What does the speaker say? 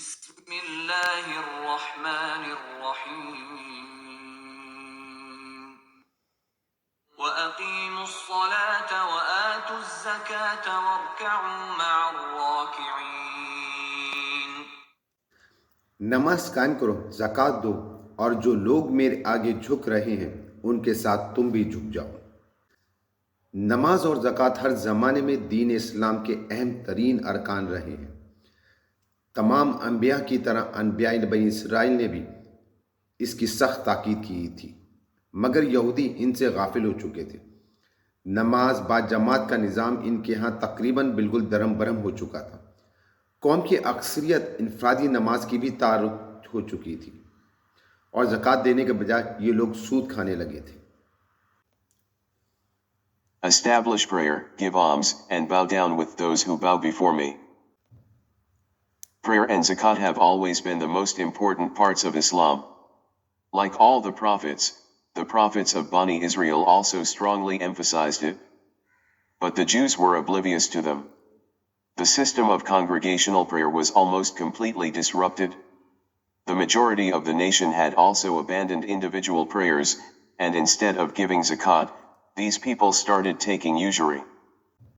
بسم اللہ الرحمن الرحیم وَأَقِيمُوا الصَّلَاةَ وَآتُوا الزَّكَاةَ وَارْكَعُوا مَعَ الرَّاكِعِينَ۔ نماز قائم کرو، زکوٰۃ دو، اور جو لوگ میرے آگے جھک رہے ہیں ان کے ساتھ تم بھی جھک جاؤ۔ نماز اور زکوٰۃ ہر زمانے میں دین اسلام کے اہم ترین ارکان رہے ہیں۔ تمام انبیاء کی طرح انبیاء بنی اسرائیل نے بھی اس کی سخت تاکید کی تھی، مگر یہودی ان سے غافل ہو چکے تھے۔ نماز با جماعت کا نظام ان کے ہاں تقریباً بالکل درم برہم ہو چکا تھا۔ قوم کی اکثریت انفرادی نماز کی بھی تعارف ہو چکی تھی، اور زکوٰۃ دینے کے بجائے یہ لوگ سود کھانے لگے تھے۔ Establish prayer, give alms, and bow down with those who bow before me. Prayer and zakat have always been the most important parts of Islam. Like all the prophets of Bani Israel also strongly emphasized it. But the Jews were oblivious to them. The system of congregational prayer was almost completely disrupted. The majority of the nation had also abandoned individual prayers, and instead of giving zakat, these people started taking usury.